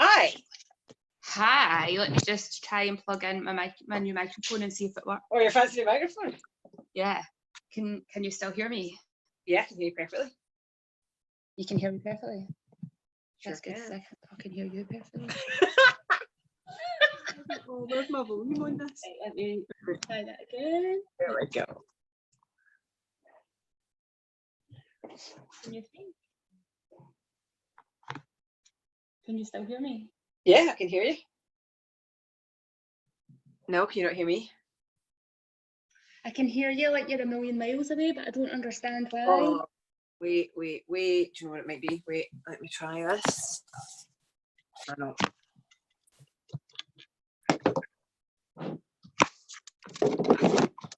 Hi. Hi, let me just try and plug in my new microphone and see if it works. Oh, your fancy microphone? Yeah. Can you still hear me? Yeah, I can hear you perfectly. You can hear me perfectly? Sure That's good. can. I can hear you perfectly. Oh, where's my volume on this? Right, let me try that again. There we go. Can you think? Can you still hear me? Yeah, I can hear you. No, can you not hear me? I can hear you like you're a million miles away, but I don't understand why. Oh, wait. Do you know what it might be? Wait, let me try this. I know.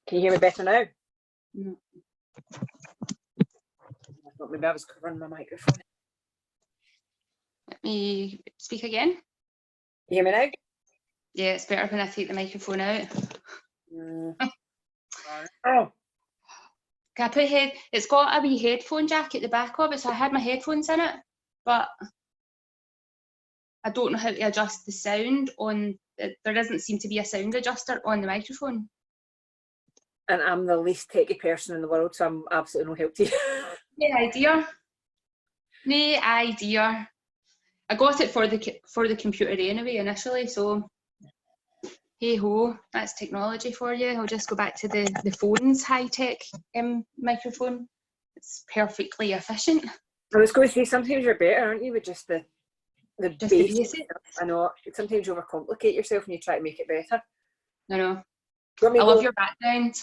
Can you hear me better now? No. I thought maybe I was covering my microphone. Let me speak again. You hear me now? Yeah, it's better when I take the microphone out. Oh. Can I put it's got a wee headphone jack at the back of it, so I had my headphones in it, but I don't know how to adjust the sound on, there doesn't seem to be a sound adjuster on the microphone. And I'm the least techie person in the world, so I'm absolutely no help to you. No idea. No idea. I got it for the computer anyway initially, so hey ho, that's technology for you. I'll just go back to the phone's high-tech microphone. It's perfectly efficient. I was going to say, sometimes you're better, aren't you, with just the basics. I know, sometimes you overcomplicate yourself and you try to make it better. I know. I love your background.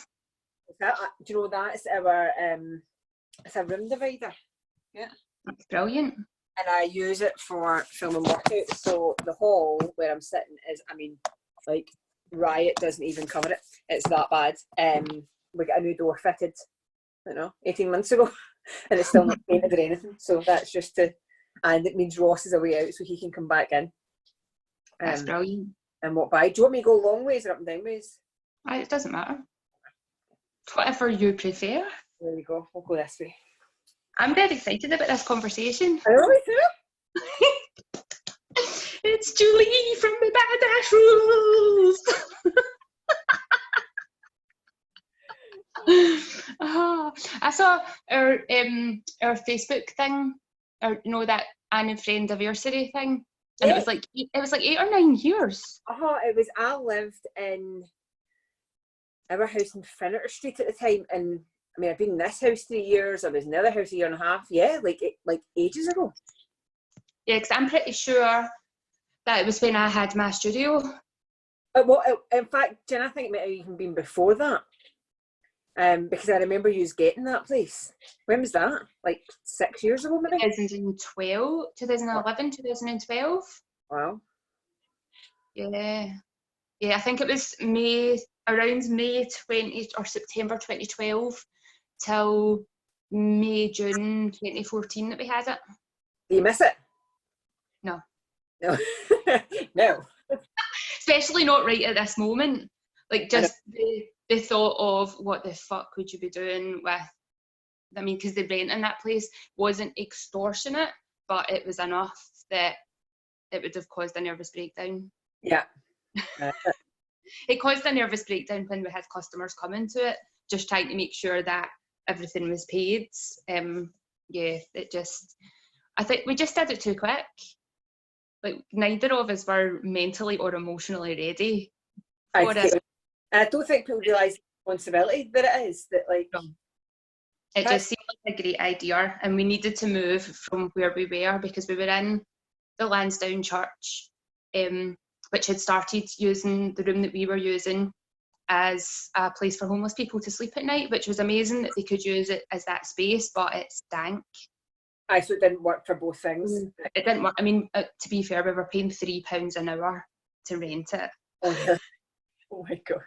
Do you know that's our it's a room divider. Yeah. That's brilliant. And I use it for filming workouts. So the hall where I'm sitting is, I mean, like Riot doesn't even cover it. It's that bad. We got a new door fitted, I don't know, 18 months ago, and it's still not painted or anything. So that's just and it means Ross is away out so he can come back in. That's brilliant. And walk by. Do you want me to go long ways or up and down ways? It doesn't matter. Whatever you prefer. There you go. We'll go this way. I'm very excited about this conversation. I know, me too. It's Julie from the Badass Rules. Oh, I saw our Facebook thing, or you know, that Anne and Friend anniversary thing, and yeah. it was like 8 or 9 years. It was. I lived in our house in Finnerter Street at the time, and I mean, I've been in this house 3 years. I was in the other house a year and a half. Yeah, like ages ago. Yeah, because I'm pretty sure that it was when I had my studio. In fact, Jen, I think it might have even been before that. Because I remember you getting that place. When was that? Like 6 years ago, maybe? 2011, 2012. Wow. Yeah. Yeah, I think it was around May 20 or September 2012 till May, June 2014 that we had it. Do you miss it? No. No. No. Especially not right at this moment. Like, just the thought of what the fuck would you be doing with, I mean, because the rent in that place wasn't extortionate, but it was enough that it would have caused a nervous breakdown. Yeah. It caused a nervous breakdown when we had customers come into it, just trying to make sure that everything was paid. Yeah, I think we just did it too quick. Like, neither of us were mentally or emotionally ready for it. I don't think people realise the responsibility that it is. That, like, it just seemed like a great idea, and we needed to move from where we were because we were in the Lansdowne Church, which had started using the room that we were using as a place for homeless people to sleep at night, which was amazing that they could use it as that space, but it stank. So it didn't work for both things. It didn't work. I mean, to be fair, we were paying £3 an hour to rent it. Oh, yeah. Oh my God.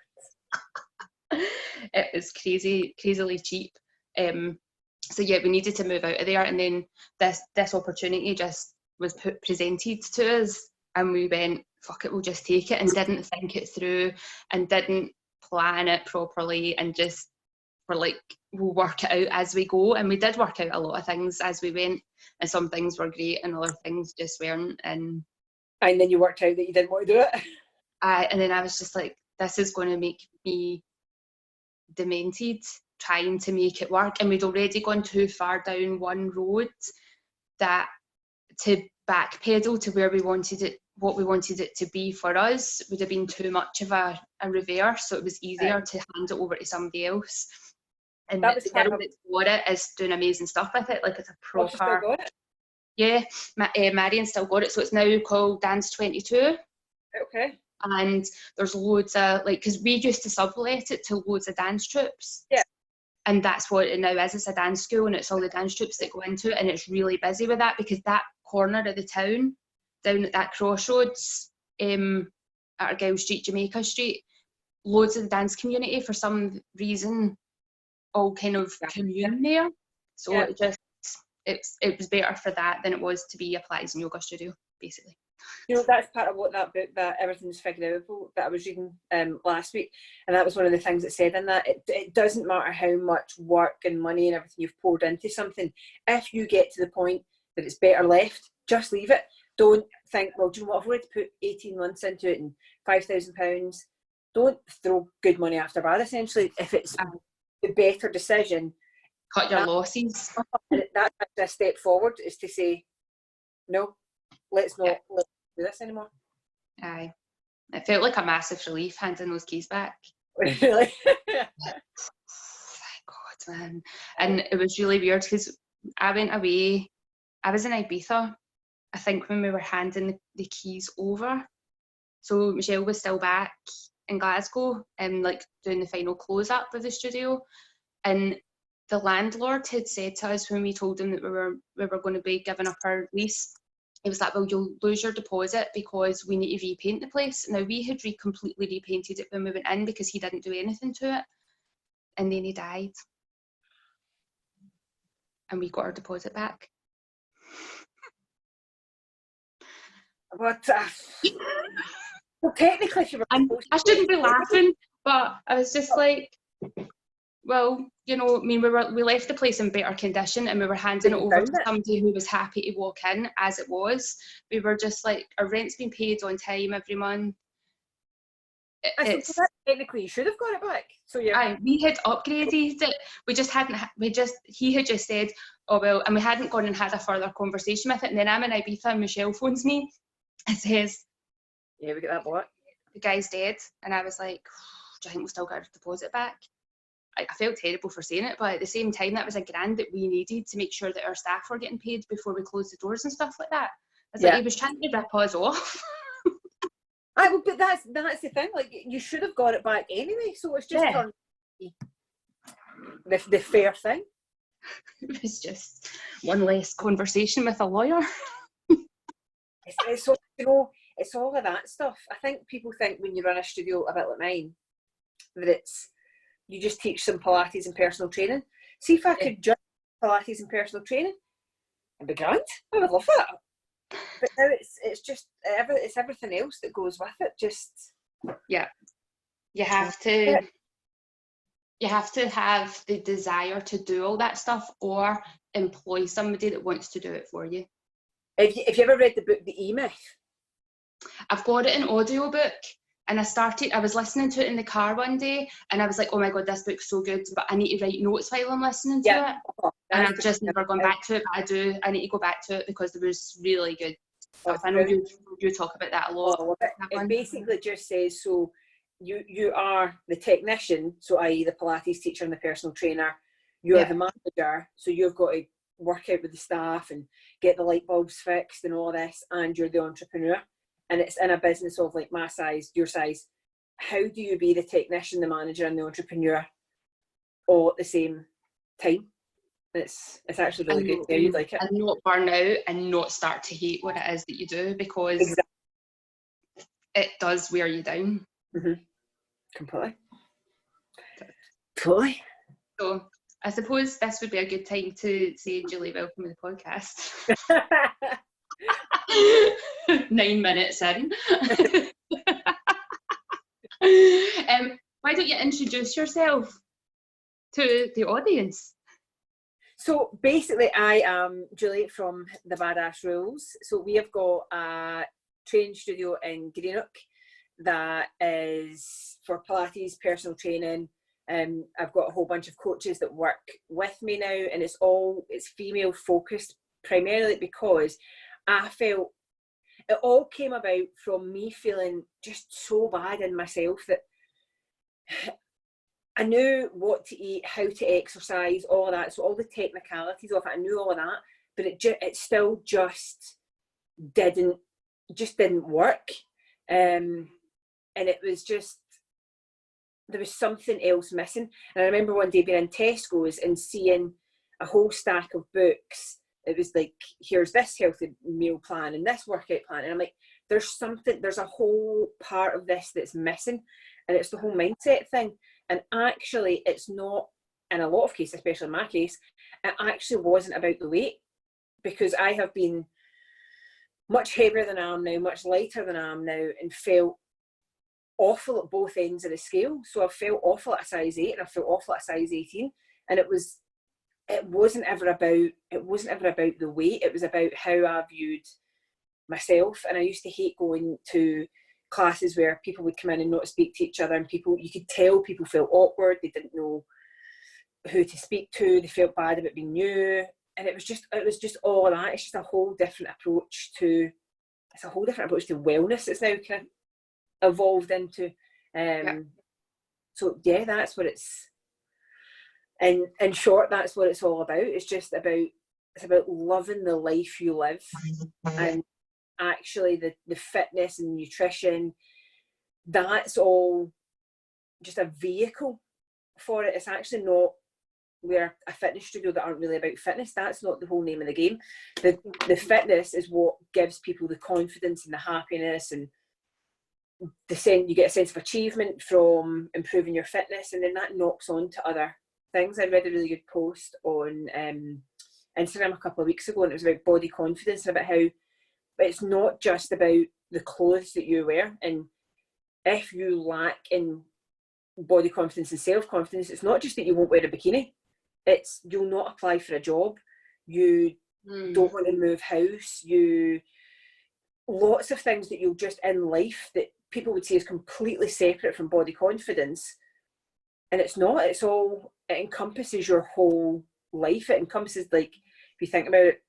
It was crazily cheap. So yeah, we needed to move out of there, and then this opportunity just was presented to us, and we went, fuck it, we'll just take it, and didn't think it through and didn't plan it properly, and just were like, we'll work it out as we go. And we did work out a lot of things as we went, and some things were great and other things just weren't. And then you worked out that you didn't want to do it. And then I was just like, this is going to make me demented trying to make it work. And we'd already gone too far down one road that to backpedal to where we wanted it, what we wanted it to be for us would have been too much of a reverse. So it was easier to hand it over to somebody else. And That was the girl that's got it is doing amazing stuff with it. Like, it's a proper. Still got it? Yeah, Marion still got it. So it's now called Dance 22. Okay. And there's loads of, like, because we used to sublet it to loads of dance troupes. Yeah. And that's what it now is. It's a dance school, and it's all the dance troupes that go into it, and it's really busy with that, because that corner of the town, down at that crossroads, at Argyle Street, Jamaica Street, loads of the dance community, for some reason, all kind of commune there. So it was better for that than it was to be a Pilates and yoga studio, basically. You know, that's part of what that book, that Everything's Figured Out, that I was reading last week, and that was one of the things it said in that. It doesn't matter how much work and money and everything you've poured into something, if you get to the point that it's better left, just leave it. Don't think, well, do you know what, I've already put 18 months into it and £5,000. Don't throw good money after bad, essentially. If it's the better decision, cut your losses. That's a step forward, is to say, no, let's not do this anymore. Aye. It felt like a massive relief handing those keys back. Really? Thank God, man. And it was really weird, because I went away, I was in Ibiza, I think, when we were handing the keys over. So Michelle was still back in Glasgow and like doing the final close up of the studio. And the landlord had said to us when we told him that we were going to be giving up our lease, he was like, well, you'll lose your deposit because we need to repaint the place. Now, we had completely repainted it when we went in, because he didn't do anything to it. And then he died. And we got our deposit back. But well, technically, if you were I shouldn't be laughing, but I was just like, well, you know, I mean, we left the place in better condition, and we were handing it over to somebody who was happy to walk in as it was. We were just like, our rent's been paid on time every month. Technically, you should have got it back. So yeah, we had upgraded it. We just hadn't. He had just said, oh well, and we hadn't gone and had a further conversation with it. And then I'm in Ibiza, and Michelle phones me and says, yeah, we get that back. The guy's dead. And I was like, do you think we'll still get our deposit back? I felt terrible for saying it, but at the same time, that was £1,000 that we needed to make sure that our staff were getting paid before we closed the doors and stuff like that. I was like, he was trying to rip us off. But that's the thing. Like, you should have got it back anyway. So it's just the fair thing. It was just one less conversation with a lawyer. It's all, you know, it's all of that stuff. I think people think when you run a studio a bit like mine that you just teach some Pilates and personal training. See if I could just Pilates and personal training, it'd be grand. I would love that. But now it's just it's everything else that goes with it. Just you have to have the desire to do all that stuff, or employ somebody that wants to do it for you. Have you ever read the book The E-Myth? I've got it in audiobook. And I was listening to it in the car one day, and I was like, oh my God, this book's so good, but I need to write notes while I'm listening to it. And I've just never gone back to it, but I need to go back to it, because there was really good stuff. I know you talk about that a lot. It basically just says, so you are the technician, so i.e. the Pilates teacher and the personal trainer, you're the manager, so you've got to work out with the staff and get the light bulbs fixed and all this, and you're the entrepreneur. And it's in a business of like my size, your size, how do you be the technician, the manager and the entrepreneur all at the same time? It's actually really good. Yeah, you'd like it. And not burn out and not start to hate what it is that you do, because Exactly. it does wear you down. Mm-hmm. Completely. Totally. So I suppose this would be a good time to say, Julie, welcome to the podcast. 9 minutes in. Why don't you introduce yourself to the audience? So basically, I am Julie from the Badass Rules. So we have got a training studio in Greenock that is for Pilates, personal training. I've got a whole bunch of coaches that work with me now, and it's female focused, primarily because I felt it all came about from me feeling just so bad in myself that I knew what to eat, how to exercise, all of that. So all the technicalities of it, I knew all of that, but it still just didn't work. And it was just, there was something else missing. And I remember one day being in Tesco's and seeing a whole stack of books. It was like, here's this healthy meal plan and this workout plan. And I'm like, there's a whole part of this that's missing. And it's the whole mindset thing. And actually, it's not, in a lot of cases, especially in my case, it actually wasn't about the weight, because I have been much heavier than I am now, much lighter than I am now, and felt awful at both ends of the scale. So I felt awful at a size 8 and I felt awful at a size 18. And it wasn't ever about the weight. It was about how I viewed myself. And I used to hate going to classes where people would come in and not speak to each other, and you could tell people felt awkward, they didn't know who to speak to, they felt bad about being new, and it was just all of that. It's just a whole different approach to wellness. It's now kind of evolved into so yeah, that's what it's in short, that's what it's all about. It's about loving the life you live, and actually the fitness and nutrition, that's all just a vehicle for it. It's actually not, we're a fitness studio that aren't really about fitness. That's not the whole name of the game. The fitness is what gives people the confidence and the happiness, and you get a sense of achievement from improving your fitness, and then that knocks on to other things. I read a really good post on Instagram a couple of weeks ago, and it was about body confidence and about how it's not just about the clothes that you wear. And if you lack in body confidence and self-confidence, it's not just that you won't wear a bikini, it's you'll not apply for a job, you don't want to move house, lots of things that you'll just in life that people would say is completely separate from body confidence. And it's not. It encompasses your whole life. It encompasses, like, if you think about it,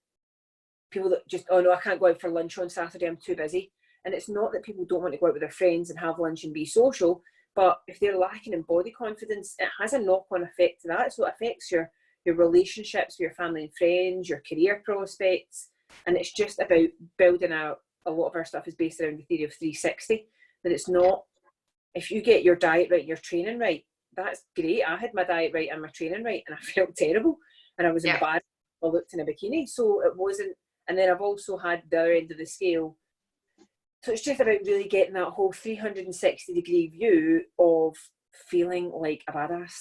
people that just, oh no, I can't go out for lunch on Saturday, I'm too busy. And it's not that people don't want to go out with their friends and have lunch and be social, but if they're lacking in body confidence, it has a knock-on effect to that. So it affects your relationships with your family and friends, your career prospects. And it's just about building out, a lot of our stuff is based around the theory of 360, that it's not, if you get your diet right, your training right, that's great. I had my diet right and my training right, and I felt terrible, and I was embarrassed if I looked in a bikini. So it wasn't. And then I've also had the other end of the scale. So it's just about really getting that whole 360-degree view of feeling like a badass.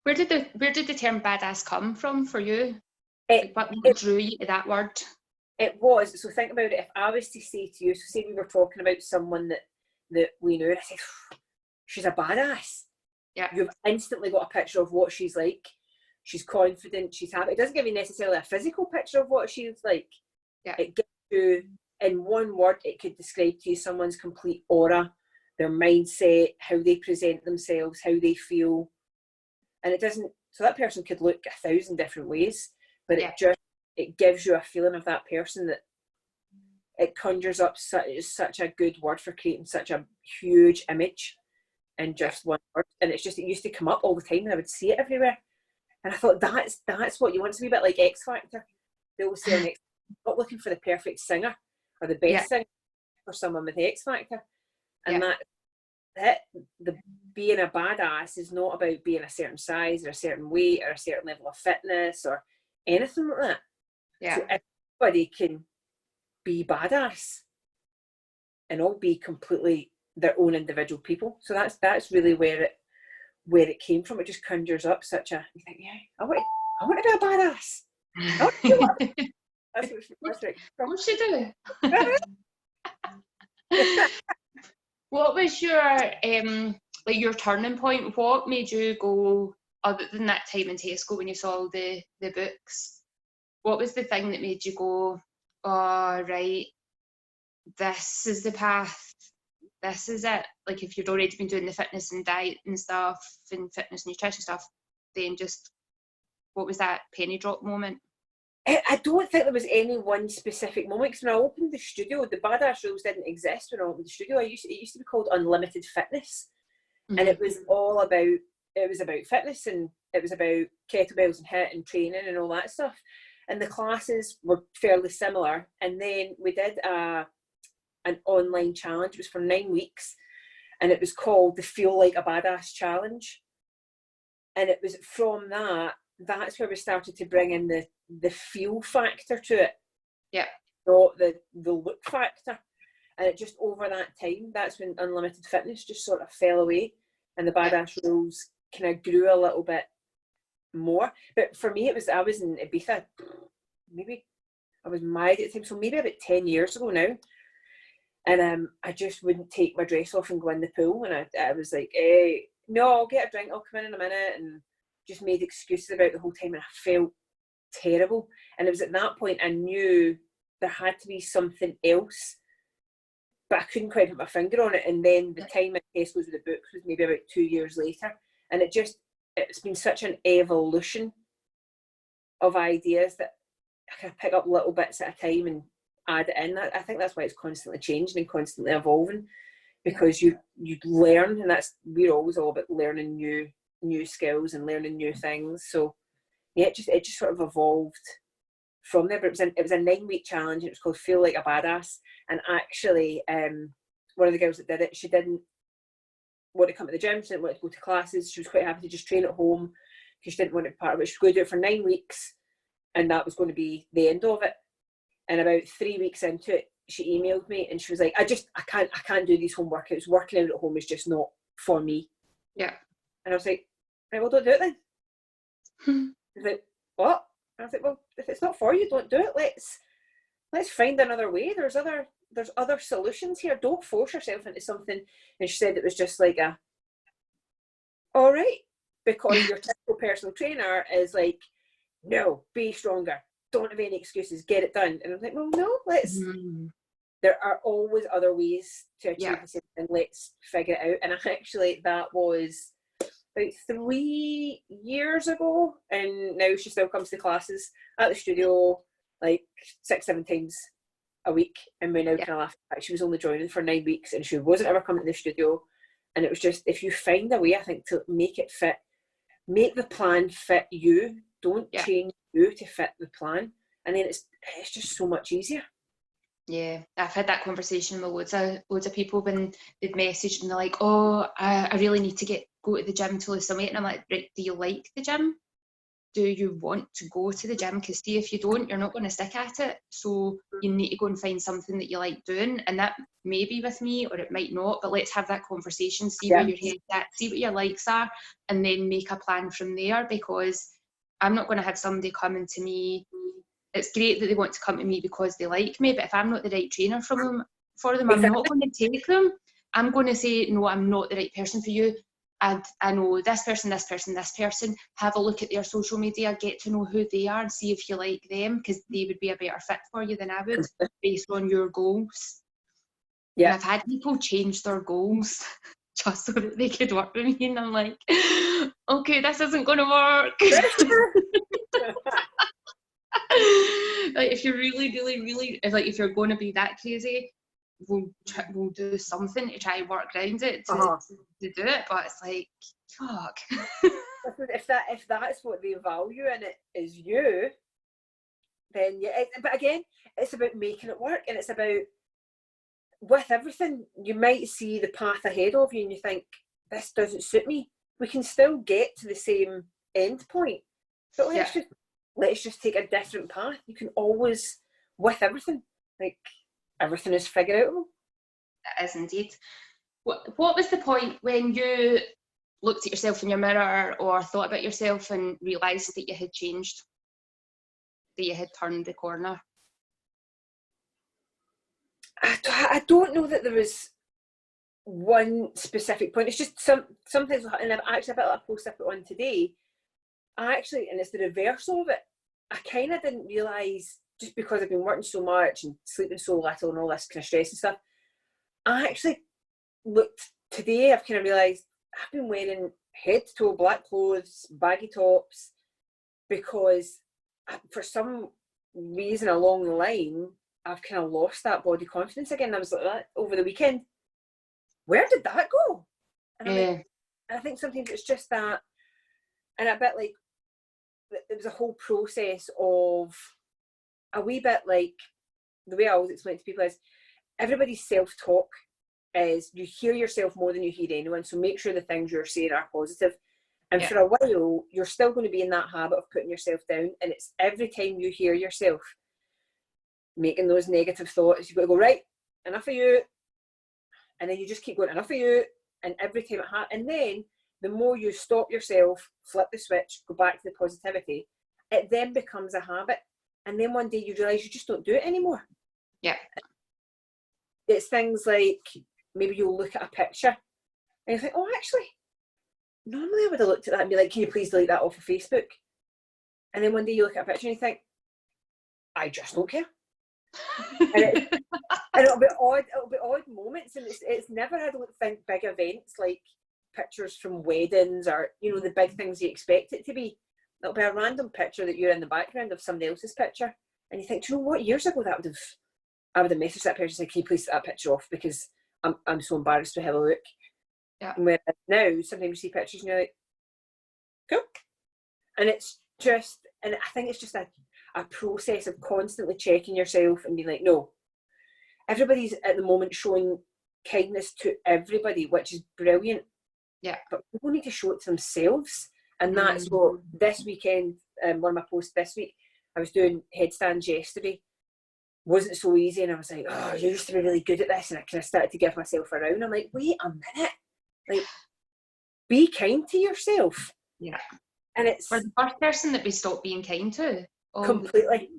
Where did the term badass come from for you? What drew you to that word? It was. So think about it. If I was to say to you, so say we were talking about someone that we knew, and I said, she's a badass. Yeah. You've instantly got a picture of what she's like. She's confident, she's happy. It doesn't give you necessarily a physical picture of what she's like. Yeah. It gives you, in one word, it could describe to you someone's complete aura, their mindset, how they present themselves, how they feel. And it doesn't, so that person could look 1,000 different ways, but it gives you a feeling of that person, that it conjures up such a good word for creating such a huge image in just one word. And it's just, it used to come up all the time and I would see it everywhere. And I thought, that's what you want. To be a bit like X Factor. They always say on X, not looking for the perfect singer or the best singer, for someone with X Factor. And that the being a badass is not about being a certain size or a certain weight or a certain level of fitness or anything like that. Yeah. So everybody can be badass and all be completely their own individual people. So that's really where it came from. It just conjures up such a, you think, yeah, I want to be a badass. That's what it Of course you do. What was your like your turning point? What made you go, other than that time in Tesco when you saw all the books? What was the thing that made you go, oh right, this is the path, this is it? Like if you'd already been doing the fitness and diet and stuff and fitness and nutrition stuff, then just what was that penny drop moment? I don't think there was any one specific moment, because when I opened the studio, the badass rules didn't exist when I opened the studio. It used to be called Unlimited Fitness, and it was about fitness, and it was about kettlebells and HIIT and training and all that stuff. And the classes were fairly similar. And then we did an online challenge. It was for 9 weeks, and it was called the Feel Like a Badass Challenge. And it was from that's where we started to bring in the feel factor to it. Yeah. Not the look factor. And it just, over that time, that's when Unlimited Fitness just sort of fell away, and the badass rules kind of grew a little bit more. But for me, I was in Ibiza, maybe I was married at the time, so maybe about 10 years ago now. And I just wouldn't take my dress off and go in the pool. And I was like, no, I'll get a drink, I'll come in a minute, and just made excuses about the whole time, and I felt terrible. And it was at that point I knew there had to be something else, but I couldn't quite put my finger on it. And then the time at Tesco's with the books was maybe about 2 years later, and it's been such an evolution of ideas that I can pick up little bits at a time and add it in. I think that's why it's constantly changing and constantly evolving, because you learn, and we're always all about learning new skills and learning new things. So yeah, it just sort of evolved from there. But it was a 9-week challenge, and it was called Feel Like a Badass. And actually, one of the girls that did it, she didn't want to come to the gym, she didn't want to go to classes, she was quite happy to just train at home because she didn't want to be part of it. She was going to do it for 9 weeks, and that was going to be the end of it. And about 3 weeks into it, she emailed me and she was like, I can't do these home workouts. Working out at home is just not for me. Yeah. And I was like, right, well, don't do it then. She was like, what? And I was like, well, if it's not for you, don't do it. Let's find another way. There's other solutions here. Don't force yourself into something. And she said it was just like all right, because your typical personal trainer is like, no, be stronger. Don't have any excuses. Get it done. And I was like, well, no, there are always other ways to achieve the same thing. Let's figure it out. And actually, that was about 3 years ago. And now she still comes to classes at the studio like 6-7 times a week. And we now kind of laugh at, she was only joining for 9 weeks, and she wasn't ever coming to the studio. And it was just, if you find a way, I think, to make it fit, make the plan fit you. Don't change you to fit the plan, and then it's just so much easier. Yeah, I've had that conversation with loads of people when they've messaged and they're like, oh, I really need to go to the gym to lose some weight. And I'm like, right, do you like the gym? Do you want to go to the gym? Because see, if you don't, you're not going to stick at it. So you need to go and find something that you like doing, and that may be with me or it might not, but let's have that conversation, see where your head's at, see what your likes are, and then make a plan from there. Because I'm not going to have somebody coming to me. It's great that they want to come to me because they like me, but if I'm not the right trainer for them, I'm not going to take them. I'm going to say, no, I'm not the right person for you. I know this person. Have a look at their social media, get to know who they are, and see if you like them, because they would be a better fit for you than I would, based on your goals. Yeah. And I've had people change their goals just so that they could work with me, and I'm like, okay, this isn't going to work. Like, if you're really, if you're going to be that crazy, we'll do something to try and work around it to do it. But it's like, fuck. if that's what they value in it is you, then but again, it's about making it work, and it's about with everything, you might see the path ahead of you and you think, this doesn't suit me. We can still get to the same end point, but let's just take a different path. You can always, with everything, like, everything is figure outable. It is indeed. What was the point when you looked at yourself in your mirror or thought about yourself and realised that you had changed, that you had turned the corner? I don't know that there was one specific point. It's just sometimes, and I've actually, a bit like a post I put on today, and it's the reverse of it. I kind of didn't realise, just because I've been working so much and sleeping so little and all this kind of stress and stuff, I actually looked today, I've kind of realised I've been wearing head to toe black clothes, baggy tops, because for some reason along the line, I've kind of lost that body confidence again. I was like that over the weekend. Where did that go? And and I think sometimes it's just that, and a bit like, it was a whole process of a wee bit like, the way I always explain it to people is, everybody's self-talk is, you hear yourself more than you hear anyone, so make sure the things you're saying are positive. And for a while, you're still going to be in that habit of putting yourself down, and it's every time you hear yourself making those negative thoughts, you've got to go, right, enough of you, and then you just keep going, enough of you, and every time it happens, and then the more you stop yourself, flip the switch, go back to the positivity, it then becomes a habit, and then one day you realise you just don't do it anymore. Yeah. It's things like, maybe you'll look at a picture and you think, oh, actually, normally I would have looked at that and be like, can you please delete that off of Facebook? And then one day you look at a picture and you think, I just don't care. and it'll be odd moments, and it's never, I don't think, big events like pictures from weddings or, you know, the big things you expect it to be. It'll be a random picture that you're in the background of somebody else's picture, and you think, do you know what, years ago I would have messaged that person and said, can you please take that picture off, because I'm so embarrassed to have a look. Yeah. And whereas now, sometimes you see pictures and you're like, cool. And it's just, and I think it's just a process of constantly checking yourself and being like, no, everybody's at the moment showing kindness to everybody, which is brilliant. Yeah. But people need to show it to themselves. And that's what this weekend, one of my posts this week, I was doing headstands yesterday, wasn't so easy, and I was like, oh, you used to be really good at this, and I kind of started to give myself a round. I'm like, wait a minute, like, be kind to yourself. Yeah. And it's, we're the first person that we stop being kind to. Completely.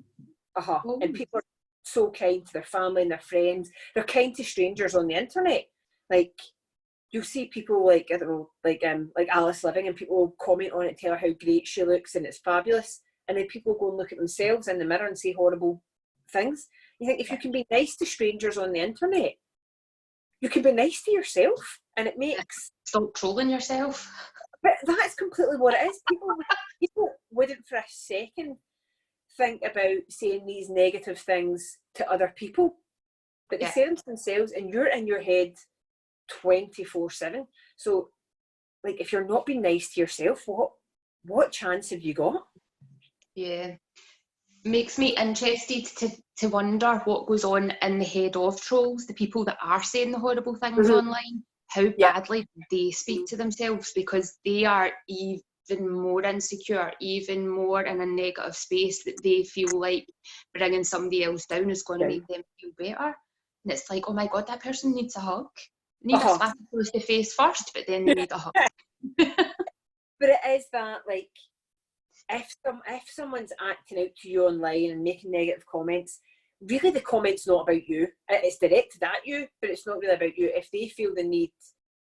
And people are so kind to their family and their friends. They're kind to strangers on the internet. Like, you'll see people like, I don't know, like Alice Living, and people will comment on it, tell her how great she looks and it's fabulous, and then people go and look at themselves in the mirror and say horrible things. You think, if you can be nice to strangers on the internet, you can be nice to yourself, and it makes, stop trolling yourself. but that's completely what it is. People wouldn't for a second think about saying these negative things to other people, but they say them to themselves, and you're in your head 24/7. So, like, if you're not being nice to yourself, what chance have you got? Yeah. Makes me interested to wonder what goes on in the head of trolls, the people that are saying the horrible things online. How badly they speak to themselves, because they are even more insecure, even more in a negative space, that they feel like bringing somebody else down is going to make them feel better. And it's like, oh my God, that person needs a hug. They need a slap across the face first, but then they need a hug. But it is that, like, if someone's acting out to you online and making negative comments, really the comment's not about you. It's directed at you, but it's not really about you. If they feel the need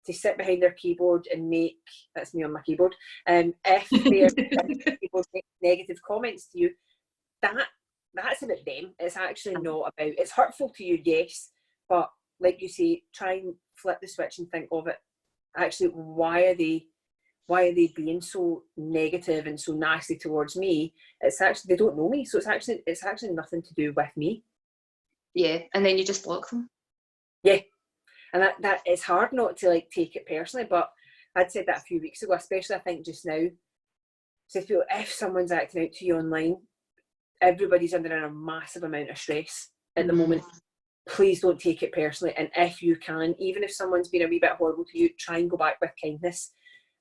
to sit behind their keyboard and make, that's me on my keyboard, if they're people make negative comments to you, that's about them. It's actually not about, it's hurtful to you, yes, but like you say, try and flip the switch and think of it. Actually, why are they being so negative and so nasty towards me? It's actually, they don't know me, so it's actually nothing to do with me. Yeah, and then you just block them. Yeah, and that it's hard not to, like, take it personally, but I'd said that a few weeks ago, especially I think just now. So if someone's acting out to you online, everybody's under a massive amount of stress at the moment. please don't take it personally. And if you can, even if someone's been a wee bit horrible to you, try and go back with kindness,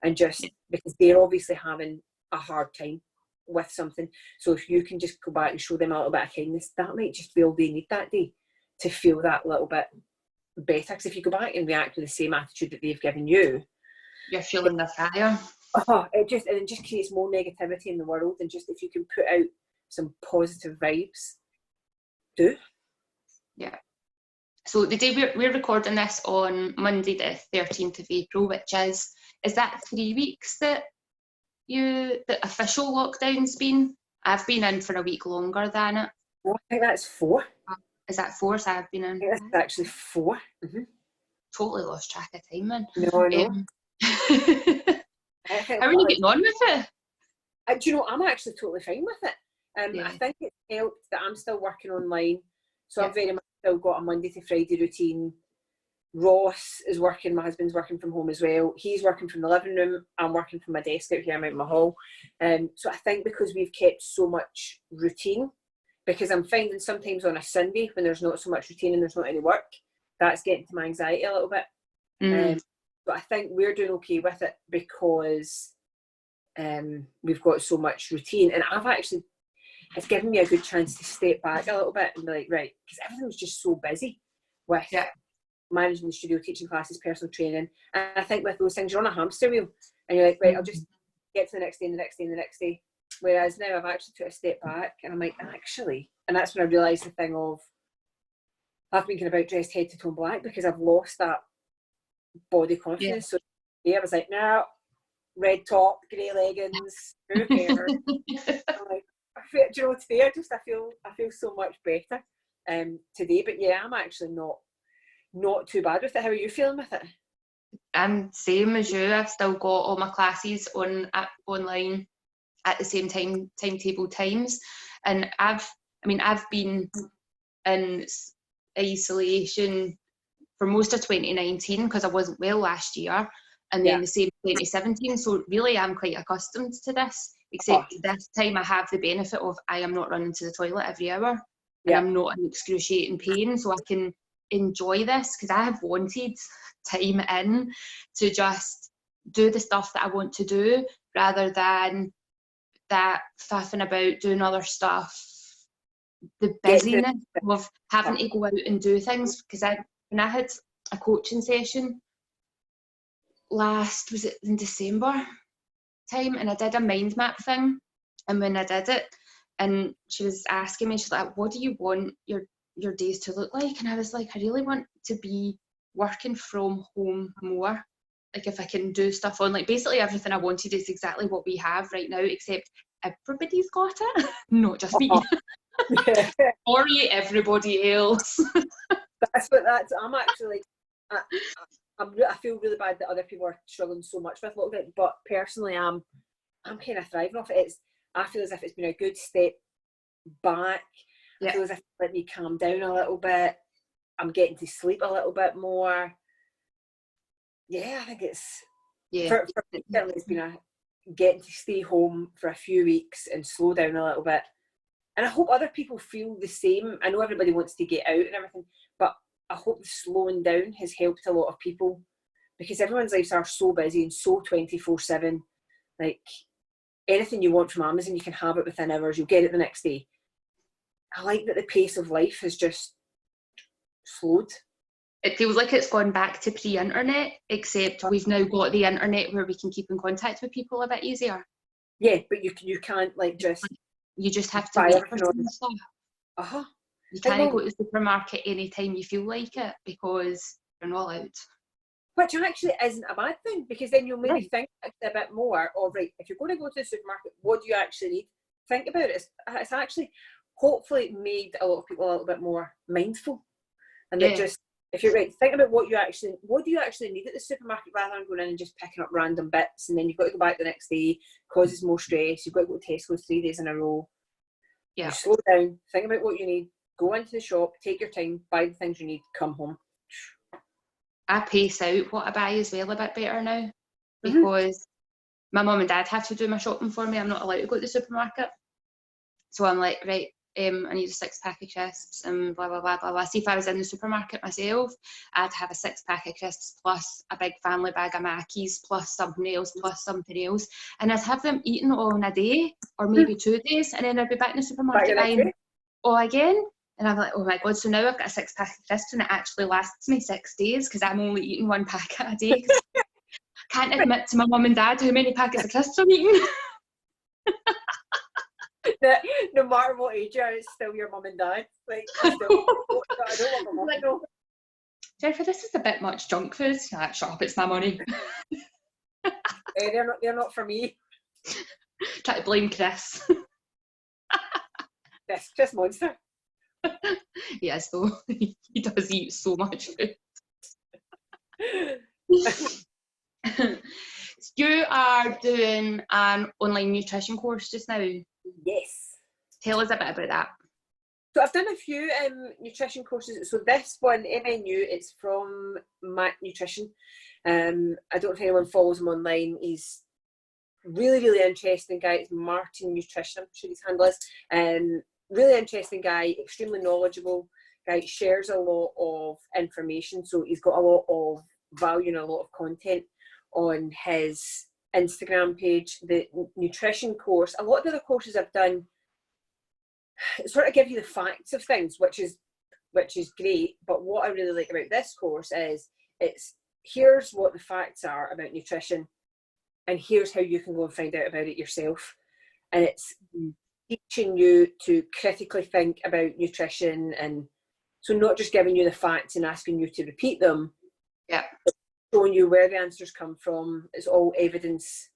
and just because they're obviously having a hard time with something. So if you can just go back and show them a little bit of kindness, that might just be all they need that day to feel that little bit better. Because if you go back and react with the same attitude that they've given you, you're feeling the fire. it just creates more negativity in the world. And just if you can put out some positive vibes, do. Yeah. So the day we're recording this on Monday the 13th of April, which is that 3 weeks that the official lockdown's been? I've been in for a week longer than it. Oh, I think that's 4. Is that 4? So I've been in. I think that's actually 4. Mm-hmm. Totally lost track of time, man. No, I know. How are you getting on with it? Do you know, I'm actually totally fine with it. Yeah. I think it's helped that I'm still working online. So Yeah. I've very much still got a Monday to Friday routine. Ross is working, my husband's working from home as well. He's working from the living room. I'm working from my desk out here, I'm out in my hall. So I think because we've kept so much routine, because I'm finding sometimes on a Sunday when there's not so much routine and there's not any work, that's getting to my anxiety a little bit. But I think we're doing okay with it because we've got so much routine. And it's given me a good chance to step back a little bit and be like, right, because everything was just so busy with managing the studio, teaching classes, personal training. And I think with those things, you're on a hamster wheel and you're like, right, I'll just get to the next day and the next day and the next day. Whereas now I've actually took a step back and I'm like, actually, and that's when I realised the thing of, I've been kind of about dressed head to toe in black because I've lost that body confidence. So I was like, no, red top, grey leggings, who cares? I'm like, do you know, today I feel so much better today. But yeah, I'm actually not too bad with it. How are you feeling with it? I'm same as you. I've still got all my classes online at the same timetable times, and I've been in isolation for most of 2019 because I wasn't well last year, and then the same 2017. So really, I'm quite accustomed to this. Except this time, I have the benefit of I am not running to the toilet every hour, and I'm not in excruciating pain, so I can enjoy this because I have wanted time in to just do the stuff that I want to do rather than that faffing about doing other stuff, the busyness of having to go out and do things. Because when I had a coaching session was it in December time, and I did a mind map thing, and when I did it and she was asking me, she's like, what do you want your days to look like? And I was like, I really want to be working from home more, like if I can do stuff on, like basically everything I wanted is exactly what we have right now, except everybody's got it, not just me. Sorry everybody else. I'm actually I feel really bad that other people are struggling so much with lockdown, but personally I'm kind of thriving off it. I feel as if it's been a good step back. I feel as if it let me calm down a little bit. I'm getting to sleep a little bit more. Yeah, I think it's for me, certainly it's been getting to stay home for a few weeks and slow down a little bit. And I hope other people feel the same. I know everybody wants to get out and everything, but I hope the slowing down has helped a lot of people because everyone's lives are so busy and so 24/7. Like anything you want from Amazon, you can have it within hours. You'll get it the next day. I like that the pace of life has just slowed. It feels like it's gone back to pre-internet, except we've now got the internet where we can keep in contact with people a bit easier. Yeah, but you can't like just... You just have to wait for some stuff. You can't go to the supermarket anytime you feel like it because you're not allowed. Which actually isn't a bad thing because then you'll maybe think a bit more of, right, if you're going to go to the supermarket, what do you actually need? Think about it. It's actually hopefully made a lot of people a little bit more mindful. And that just, if you're right, think about what do you actually need at the supermarket rather than going in and just picking up random bits and then you've got to go back the next day, causes more stress, you've got to go to Tesco's 3 days in a row. You slow down, think about what you need, go into the shop, take your time, buy the things you need, come home. I pace out what I buy as well a bit better now because my mum and dad have to do my shopping for me. I'm not allowed to go to the supermarket. So I'm like, right, I need a 6-pack of crisps and blah, blah, blah, blah, blah. See, if I was in the supermarket myself, I'd have a 6-pack of crisps plus a big family bag of Mackies plus something else plus something else. And I'd have them eaten all in a day or maybe 2 days. And then I'd be back in the supermarket buying all again. And I'm like, oh my God, so now I've got a 6-pack of crisps and it actually lasts me 6 days because I'm only eating 1 packet a day. I can't admit to my mum and dad how many packets of crisps I'm eating. No matter what age you are, it's still your mum and dad. Like, I don't want my mum to know. Jennifer, this is a bit much junk food. Nah, shut up, it's my money. They're not for me. Try to blame Chris. This Chris Monster. Yes, though. He does eat so much food. You are doing an online nutrition course just now. Yes. Tell us a bit about that. So I've done a few nutrition courses. So this one, MNU, it's from Mac Nutrition. I don't know if anyone follows him online. He's really, really interesting guy. It's Martin Nutrition, I'm sure his handle is. Really interesting guy, extremely knowledgeable guy, shares a lot of information. So he's got a lot of value and a lot of content on his Instagram page. The nutrition course, a lot of the other courses I've done sort of give you the facts of things, which is great. But what I really like about this course is here's what the facts are about nutrition, and here's how you can go and find out about it yourself. And it's teaching you to critically think about nutrition, and so not just giving you the facts and asking you to repeat them. Yeah. Showing you where the answers come from. It's all evidence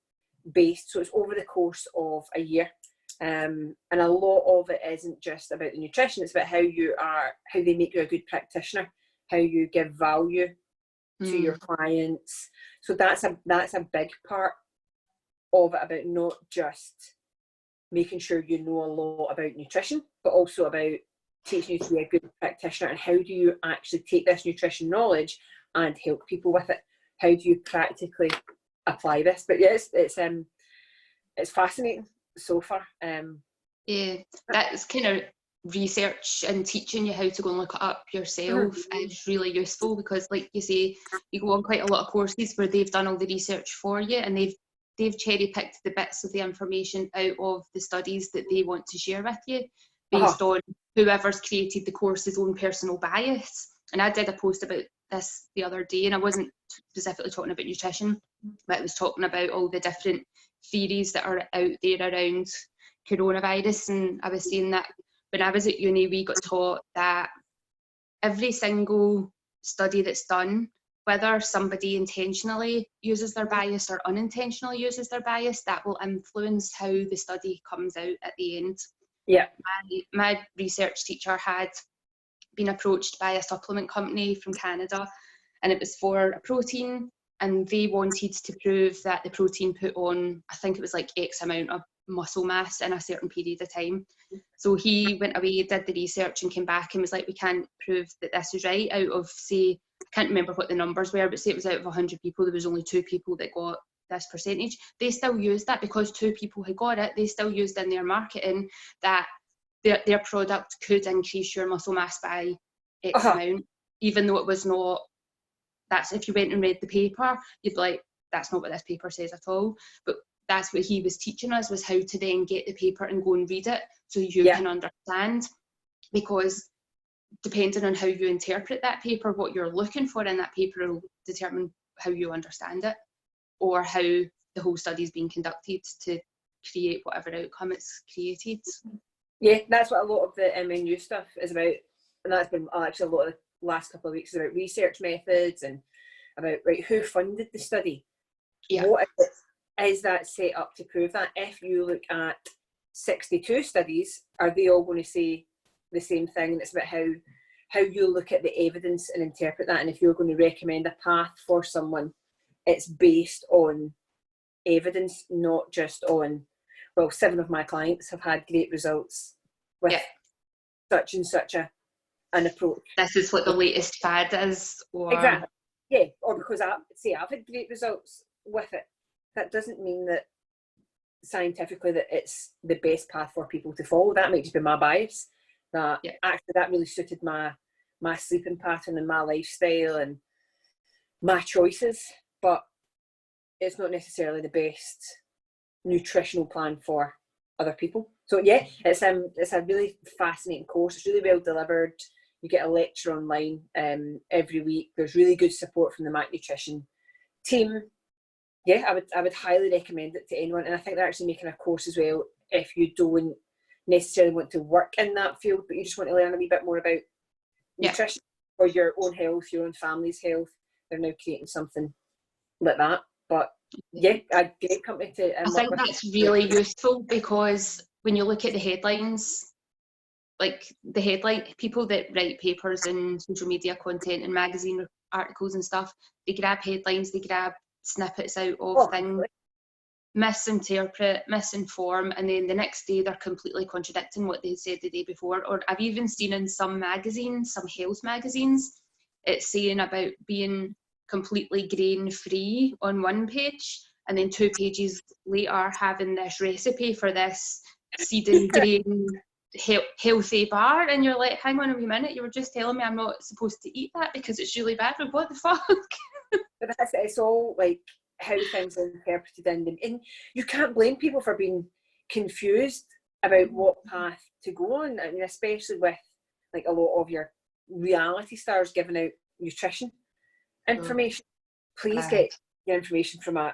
based, so it's over the course of a year, and a lot of it isn't just about the nutrition. It's about how they make you a good practitioner, how you give value to your clients. So that's a big part of it, about not just making sure you know a lot about nutrition, but also about teaching you to be a good practitioner, and how do you actually take this nutrition knowledge and help people with it. How do you practically apply this? But yes, it's fascinating so far. Yeah, that's kind of research and teaching you how to go and look it up yourself is really useful, because like you say, you go on quite a lot of courses where they've done all the research for you, and they've cherry picked the bits of the information out of the studies that they want to share with you based on whoever's created the course's own personal bias. And I did a post about this the other day, and I wasn't specifically talking about nutrition, but I was talking about all the different theories that are out there around coronavirus. And I was saying that when I was at uni, we got taught that every single study that's done, whether somebody intentionally uses their bias or unintentionally uses their bias, that will influence how the study comes out at the end. Yeah. My research teacher had been approached by a supplement company from Canada, and it was for a protein, and they wanted to prove that the protein put on, I think it was like X amount of muscle mass in a certain period of time. So he went away, did the research, and came back and was like, we can't prove that this is right. Out of, say, I can't remember what the numbers were, but say it was out of 100 people, there was only 2 people that got this percentage. They still used that because 2 people had got it. They still used in their marketing that their product could increase your muscle mass by X amount, even though it was not. That's, if you went and read the paper, you'd be like, that's not what this paper says at all. But that's what he was teaching us, was how to then get the paper and go and read it so you can understand. Because depending on how you interpret that paper, what you're looking for in that paper will determine how you understand it, or how the whole study is being conducted to create whatever outcome it's created. Yeah, that's what a lot of the MNU stuff is about, and that's been actually a lot of the last couple of weeks, is about research methods and about, right, who funded the study. Yeah. What is that set up to prove that? If you look at 62 studies, are they all going to say the same thing? And it's about how you look at the evidence and interpret that. And if you're going to recommend a path for someone, it's based on evidence, not just on, well, 7 of my clients have had great results with such and such an approach. This is what the latest fad is. Or... Exactly. Yeah, or because I've had great results with it. That doesn't mean that scientifically that it's the best path for people to follow. That might just be my bias. That actually that really suited my sleeping pattern and my lifestyle and my choices, but it's not necessarily the best nutritional plan for other people. So yeah, it's a really fascinating course. It's really well delivered. You get a lecture online every week. There's really good support from the Mac Nutrition team. Yeah, I would highly recommend it to anyone. And I think they're actually making a course as well if you don't necessarily want to work in that field, but you just want to learn a wee bit more about nutrition for your own health, your own family's health. They're now creating something like that. But yeah, a great company to I think that's really useful, because when you look at the headlines, like the headline, people that write papers and social media content and magazine articles and stuff, they grab headlines, they grab snippets out of things, misinterpret, misinform, and then the next day they're completely contradicting what they said the day before. Or I've even seen in some magazines, some health magazines, it's saying about being completely grain-free on one page, and then 2 pages later having this recipe for this seed and grain healthy bar, and you're like, hang on a wee minute, you were just telling me I'm not supposed to eat that because it's really bad. What the fuck? But that's it. It's all like how things are interpreted in them, and you can't blame people for being confused about what path to go on. I mean, especially with like a lot of your reality stars giving out nutrition information. Please get your information from a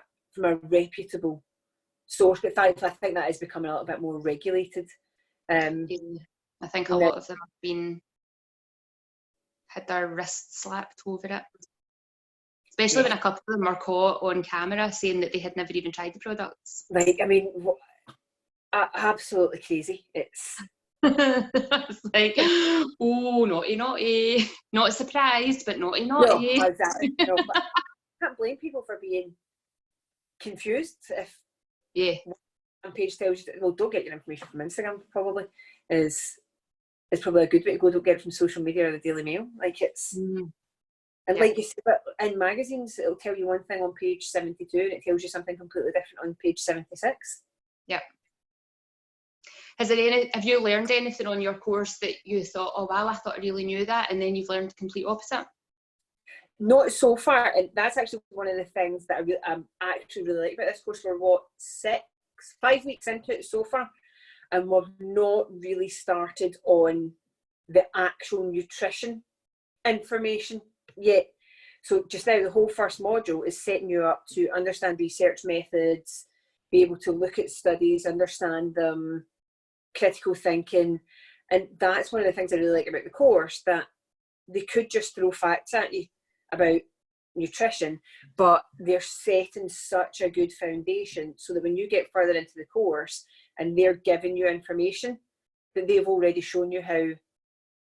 reputable source. But I think that is becoming a little bit more regulated. I think a lot of them have had their wrists slapped over it. Especially when a couple of them are caught on camera saying that they had never even tried the products. Like, I mean, absolutely crazy. It's like, oh, naughty. Not surprised, but naughty. No, exactly. No, but I can't blame people for being confused if one page tells you that, well, don't get your information from Instagram, probably is probably a good way to go. Don't get it from social media or the Daily Mail. Like, it's and like you said, but in magazines it'll tell you one thing on page 72 and it tells you something completely different on page 76. Yeah. Have you learned anything on your course that you thought, oh wow, I thought I really knew that, and then you've learned the complete opposite? Not so far, and that's actually one of the things that I actually really like about this course. We're 5 weeks into it so far, and we've not really started on the actual nutrition information yet. So just now the whole first module is setting you up to understand research methods, be able to look at studies, understand them, critical thinking. And that's one of the things I really like about the course, that they could just throw facts at you about nutrition, but they're setting such a good foundation so that when you get further into the course and they're giving you information, that they've already shown you how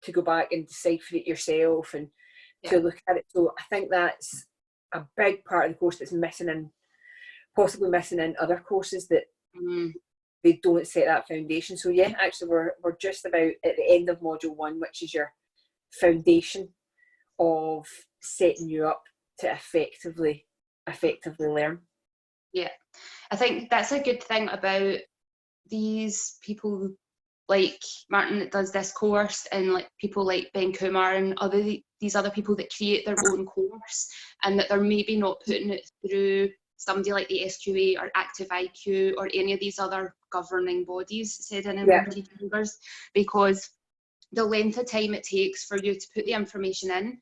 to go back and decipher it yourself and to look at it. So I think that's a big part of the course that's possibly missing in other courses, that they don't set that foundation. So yeah, actually we're just about at the end of module 1, which is your foundation of setting you up to effectively learn. Yeah, I think that's a good thing about these people like Martin that does this course, and like people like Ben Kumar and these other people that create their own course, and that they're maybe not putting it through somebody like the SQA or Active IQ or any of these other governing bodies, said in inverted fingers, because the length of time it takes for you to put the information in,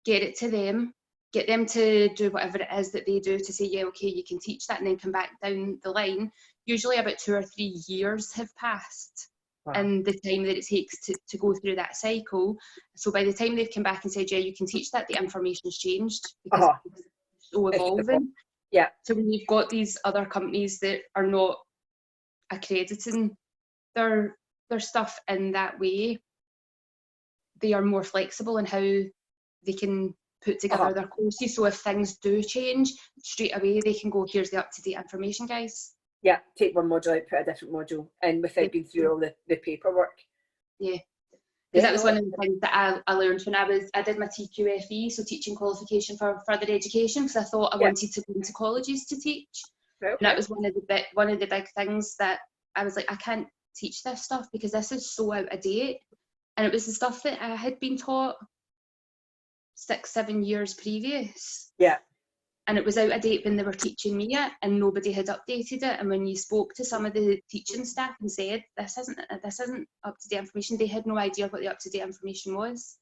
get it to them, get them to do whatever it is that they do to say, yeah, okay, you can teach that, and then come back down the line. Usually about 2 or 3 years have passed in the time that it takes to go through that cycle. So by the time they've come back and said, yeah, you can teach that, the information's changed because it's so evolving. Yeah. So when you've got these other companies that are not accrediting their stuff in that way, they are more flexible in how they can put together their courses. So if things do change, straight away they can go, here's the up-to-date information, guys. Yeah, take one module out, put a different module in without being through all the paperwork. Yeah. Because that was one of the things that I learned when I did my TQFE, so teaching qualification for further education, because I thought I wanted to go into colleges to teach. Okay. And that was one of the big things that I was like, I can't teach this stuff because this is so out of date. And it was the stuff that I had been taught 6-7 years previous. Yeah. And it was out of date when they were teaching me it, and nobody had updated it. And when you spoke to some of the teaching staff and said this isn't up to date information, they had no idea what the up to date information was,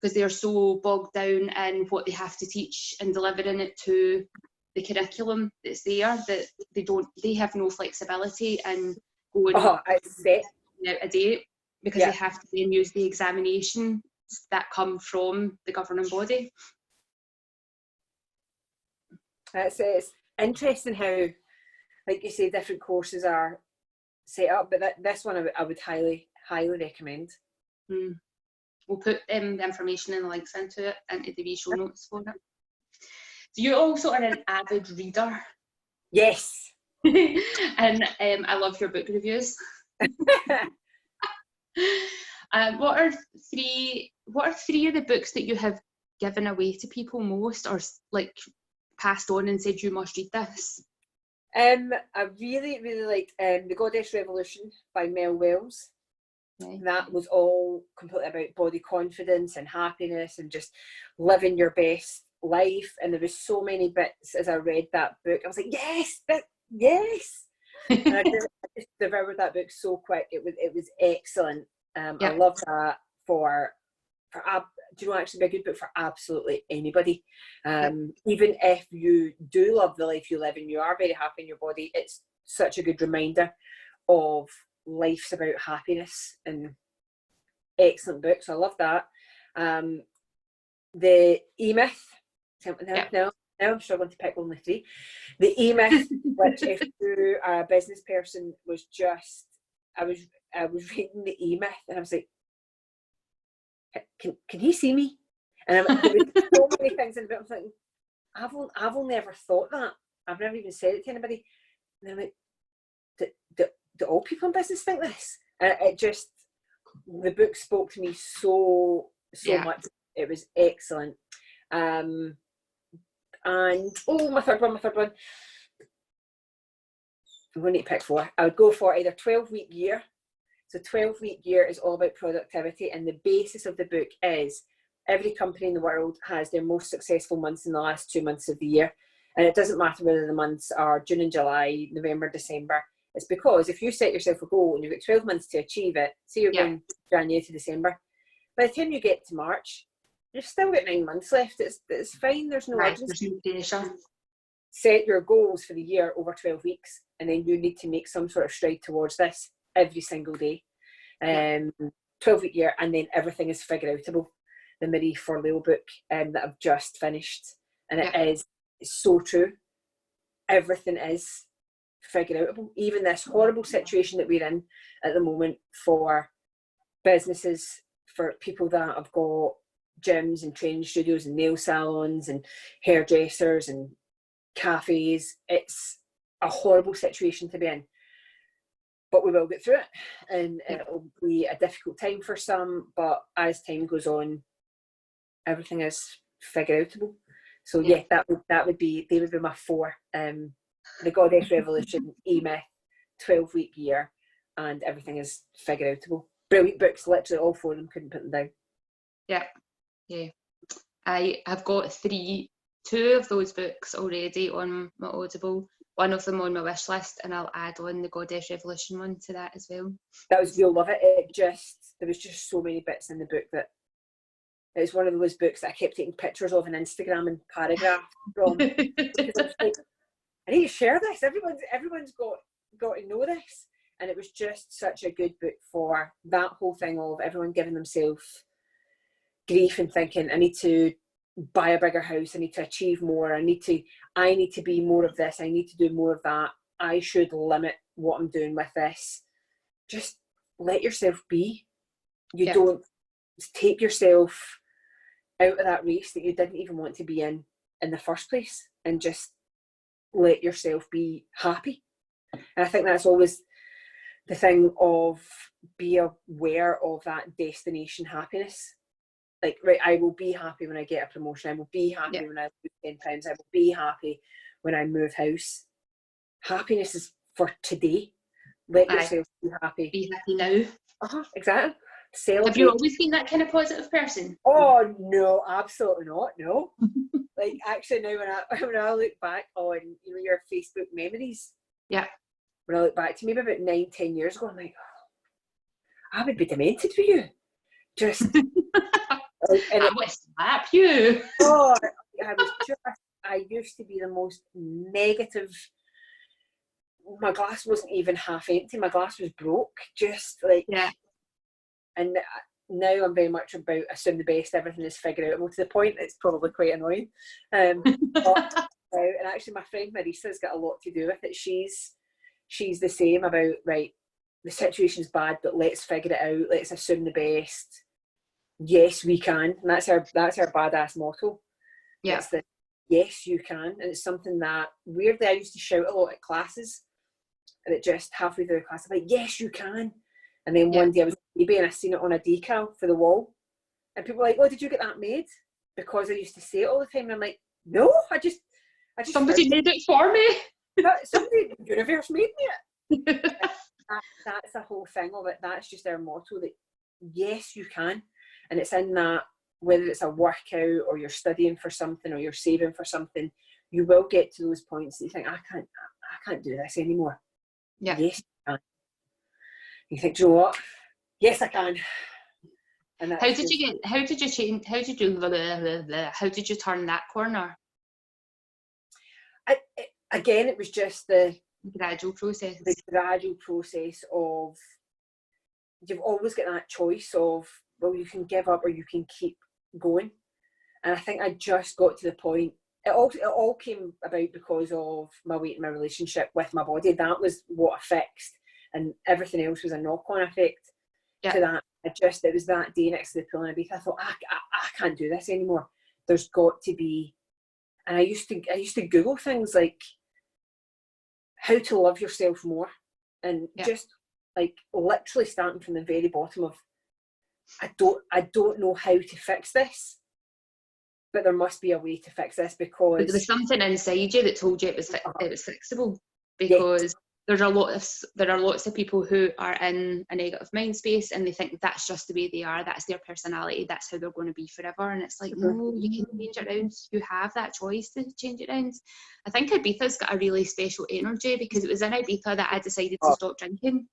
because they are so bogged down in what they have to teach and delivering it to the curriculum that's there, that they have no flexibility and going It's set. out of date, because they have to then use the examinations that come from the governing body. It's interesting how, like you say, different courses are set up, but this one I would highly recommend. We'll put the information and the links into the wee show notes for it. So you also are an avid reader. Yes. And I love your book reviews. What are three of the books that you have given away to people most, or like passed on and said you must read this? I really liked The Goddess Revolution by Mel Wells. Okay. That was all completely about body confidence and happiness and just living your best life. And there was so many bits as I read that book. I was like, yes. And I just devoured that book so quick. It was excellent. I love that for do you know, actually be a good book for absolutely anybody. Even if you do love the life you live and you are very happy in your body, it's such a good reminder of life's about happiness, and excellent book. So I love that. The E-Myth. Now I'm struggling to pick only three. The E-Myth, which if you're a business person, was just, I was reading the E-Myth and I was like, can he see me? And there was so many things in the book. I was like, I've only ever thought that. I've never even said it to anybody. And I'm like, do all people in business think this? And it just, the book spoke to me so much. It was excellent. And my third one. I'm going to need to pick four. I would go for either 12-week year. So 12-week year is all about productivity, and the basis of the book is every company in the world has their most successful months in the last 2 months of the year. And it doesn't matter whether the months are June and July, November, December. It's because if you set yourself a goal and you've got 12 months to achieve it, say you're going January to December, by the time you get to March, you've still got 9 months left. It's fine. There's no urgency. Set your goals for the year over 12 weeks, and then you need to make some sort of stride towards this every single day. 12-week year, and then everything is figure outable. The Marie Forleo book that I've just finished, and it's so true. Everything is figure outable. Even this horrible situation that we're in at the moment for businesses, for people that have got gyms and training studios and nail salons and hairdressers and cafes, it's a horrible situation to be in. But we will get through it, and it'll be a difficult time for some, but as time goes on, everything is figure outable. So that would be my four. The Goddess Revolution, E-Myth, 12-week year, and everything is figure outable. Brilliant books, literally all four of them, couldn't put them down. Yeah. I have got two of those books already on my Audible. One of them on my wish list, and I'll add on the Goddess Revolution one to that as well. You'll love it. There was just so many bits in the book that it's one of those books that I kept taking pictures of on Instagram and paragraphs from. Because I was like, I need to share this. Everyone's got to know this. And it was just such a good book for that whole thing of everyone giving themselves grief and thinking, I need to buy a bigger house, I need to achieve more, I need to be more of this, I need to do more of that, I should limit what I'm doing with this. Just let yourself be. You don't take yourself out of that race that you didn't even want to be in the first place, and just let yourself be happy. And I think that's always the thing of be aware of that destination happiness. Like, right, I will be happy when I get a promotion. I will be happy when I lose 10 pounds. I will be happy when I move house. happiness is for today. Let Aye. yourself be happy. Be happy now. Exactly. Have you always been that kind of positive person? Oh no, absolutely not. No. Like actually now when I look back on, you know, your Facebook memories. Yeah. When I look back to maybe about 9-10 years ago, I'm like, oh, I would be demented with you. Just I would slap you. Oh, I used to be the most negative. My glass wasn't even half empty. My glass was broke. Just like, yeah. And now I'm very much about assume the best, everything is figured out. Well, to the point it's probably quite annoying. And actually my friend Marissa's got a lot to do with it. She's the same about, right, the situation's bad, but let's figure it out. Let's assume the best. Yes, we can. And that's our badass motto. Yeah. It's the yes, you can. And it's something that weirdly I used to shout a lot at classes. And it just halfway through the class, I'm like, yes, you can. And then one day I was on eBay and I seen it on a decal for the wall. And people were like, oh, did you get that made? Because I used to say it all the time. And I'm like, no, I just somebody made it for me. Somebody in the universe made me it. That's the whole thing of it. That's just our motto, that yes, you can. And it's in that, whether it's a workout or you're studying for something or you're saving for something, you will get to those points that you think, I can't do this anymore. Yeah. Yes, you can. You think, do you know what? Yes, I can. And how did you turn that corner? Again, it was just the gradual process. The gradual process of, you've always got that choice of, well, you can give up or you can keep going. And I think I just got to the point, it all came about because of my weight and my relationship with my body. That was what I fixed, and everything else was a knock-on effect to that. It was that day next to the pool in Ibiza, I thought, I can't do this anymore. There's got to be, and I used to Google things like how to love yourself more, and just like literally starting from the very bottom of, I don't know how to fix this, but there must be a way to fix this, because there was something inside you that told you it was fixable. Because there are lots of people who are in a negative mind space and they think that's just the way they are, that's their personality, that's how they're going to be forever. And it's like, no, you can change it around. You have that choice to change it around. I think Ibiza's got a really special energy, because it was in Ibiza that I decided to stop drinking.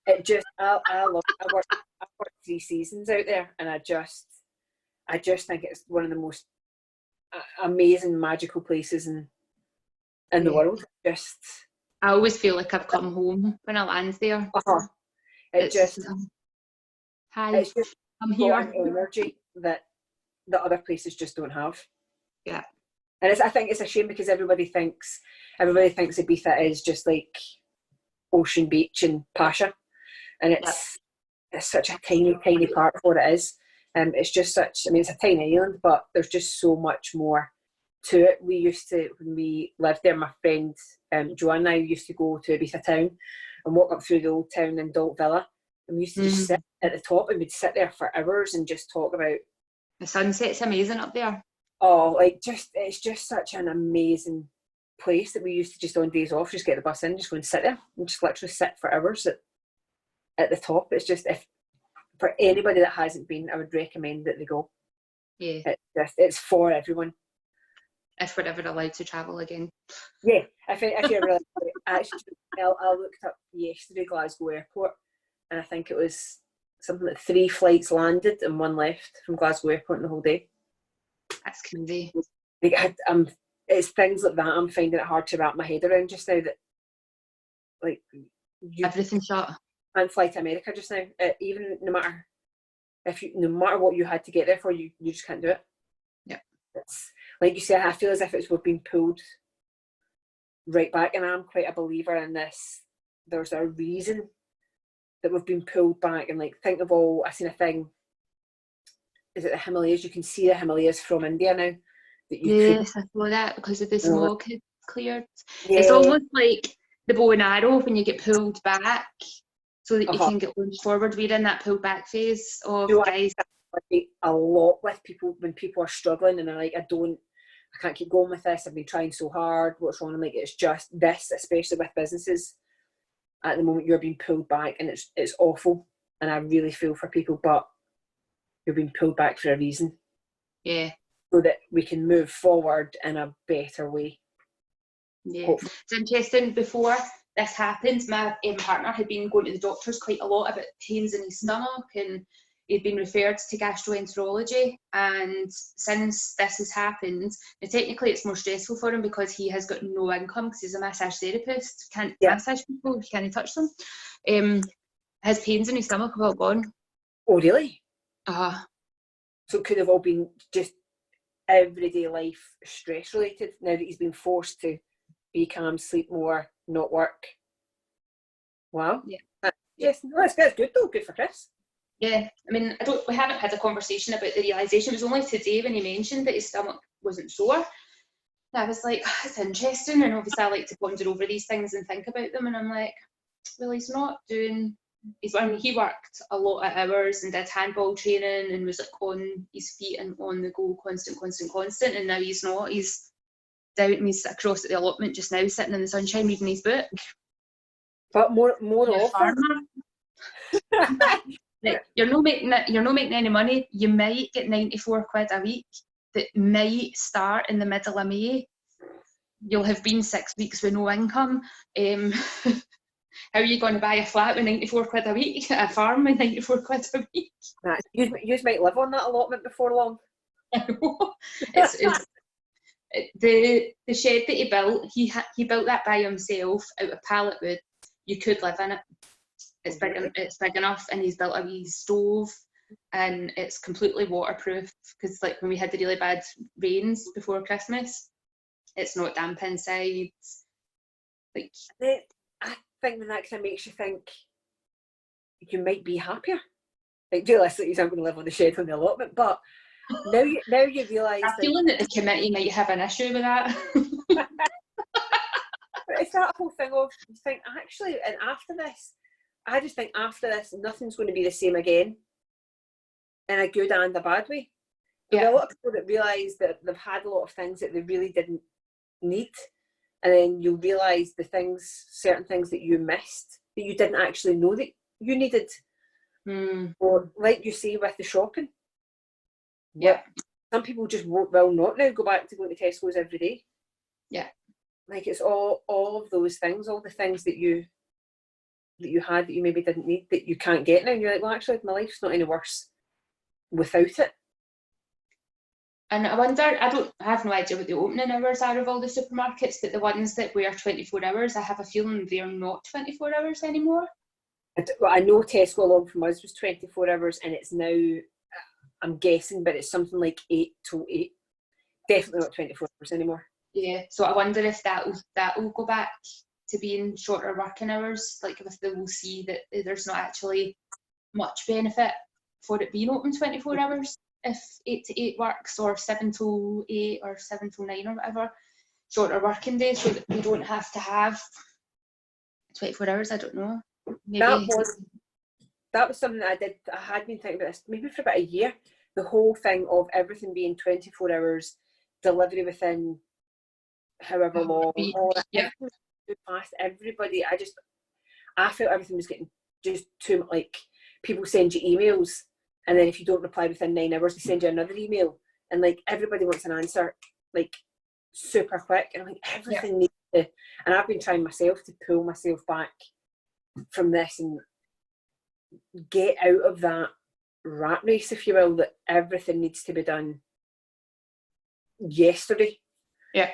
It just, I worked 3 seasons out there, and I just think it's one of the most amazing, magical places in the world. I always feel like I've come home when I land there. It's just I'm here. An energy that the other places just don't have. Yeah. And I think it's a shame, because everybody thinks Ibiza is just like Ocean Beach and Pasha, and it's such a tiny part of what it is. It's just such, I mean, it's a tiny island, but there's just so much more to it. We used to, when we lived there, my friend Joanne and I used to go to Ibiza town and walk up through the old town in Dalt Villa, and we used to just sit at the top, and we'd sit there for hours and just talk about, the sunset's amazing up there. It's just such an amazing place that we used to, just on days off, just get the bus in, just go and sit there and just literally sit for hours at the top. It's just, if for anybody that hasn't been, I would recommend that they go. Yeah. It's for everyone. If we're ever allowed to travel again. Yeah, if you're really, actually, I looked up yesterday Glasgow Airport, and I think it was something like 3 flights landed and 1 left from Glasgow Airport in the whole day. That's crazy. It's things like that I'm finding it hard to wrap my head around just now, that like everything's shut. And fly to America just now, even no matter what you had to get there for, you just can't do it. Yeah. It's like you say, I feel as if we've been pulled right back, and I'm quite a believer in this. There's a reason that we've been pulled back, and like, think of all, I seen a thing, is it the Himalayas? You can see the Himalayas from India now. I saw that, because of the smoke had cleared. Yeah. It's almost like the bow and arrow when you get pulled back so that you can get going forward. We're in that pulled back phase of, guys. A lot with people when people are struggling and they're like, I I can't keep going with this. I've been trying so hard. What's wrong? I'm like, it's just this, especially with businesses. At the moment, you're being pulled back, and it's awful. And I really feel for people, but you're being pulled back for a reason. Yeah. So that we can move forward in a better way. Yeah. Hopefully. It's interesting, before this happened, my partner had been going to the doctors quite a lot about pains in his stomach, and he'd been referred to gastroenterology. And since this has happened, now technically it's more stressful for him because he has got no income, because he's a massage therapist, can't massage people, he can't touch them. His pains in his stomach have all gone. Oh, really? Uh-huh. So it could have all been just everyday life stress related, now that he's been forced to be calm, sleep more, not work. Wow. Yeah. Yes, no, that's good though. Good for Chris. Yeah, I mean, we haven't had a conversation about the realisation. It was only today when he mentioned that his stomach wasn't sore. And I was like, oh, it's interesting. And obviously I like to ponder over these things and think about them. And I'm like, well, he's not doing, he worked a lot of hours and did handball training and was like on his feet and on the go, constant. And now he's not. He's down, he's across at the allotment just now, sitting in the sunshine reading his book. But more often. Like, you're not making any money. You might get 94 quid a week that might start in the middle of May. You'll have been 6 weeks with no income. How are you going to buy a flat with 94 quid a week? A farm with 94 quid a week? You might live on that allotment before long. it's the shed that he built. He built that by himself out of pallet wood. You could live in it. It's big enough, and he's built a wee stove, and it's completely waterproof, because like when we had the really bad rains before Christmas, it's not damp inside. Like, I think that kind of makes you think you might be happier. Like, realistically, I'm going to live on the shed on the allotment, but now you realise. I'm feeling that the committee might have an issue with that. But it's that whole thing of, you think, actually, and after this, I just think after this, nothing's going to be the same again, in a good and a bad way. There'll be a lot of people that realise that they've had a lot of things that they really didn't need, and then you'll realise certain things that you missed, that you didn't actually know that you needed. Or like you say with the shopping. Yeah. Some people just will not now go back to going to Tesco's every day. Yeah. Like, it's all of those things, all the things that you had that you maybe didn't need, that you can't get now, and you're like, well, actually my life's not any worse without it. And I wonder, I have no idea what the opening hours are of all the supermarkets, but the ones that were 24 hours, I have a feeling they're not 24 hours anymore. I know Tesco along from us was 24 hours, and it's now, I'm guessing, but it's something like 8 to 8. Definitely not 24 hours anymore. Yeah, so I wonder if that will go back to being shorter working hours, like if they will see that there's not actually much benefit for it being open 24 hours, if 8 to 8 works, or 7 to 8 or 7 to 9 or whatever, shorter working days, so that we don't have to have 24 hours. I don't know. Maybe. That was something that I had been thinking about this maybe for about a year. The whole thing of everything being 24 hours, delivery within however long, all that. Yeah. Past everybody. I felt everything was getting just too much. Like, people send you emails, and then if you don't reply within 9 hours, they send you another email, and like everybody wants an answer like super quick, and I'm like, everything needs to. And I've been trying myself to pull myself back from this and get out of that rat race, if you will, that everything needs to be done yesterday. Yeah.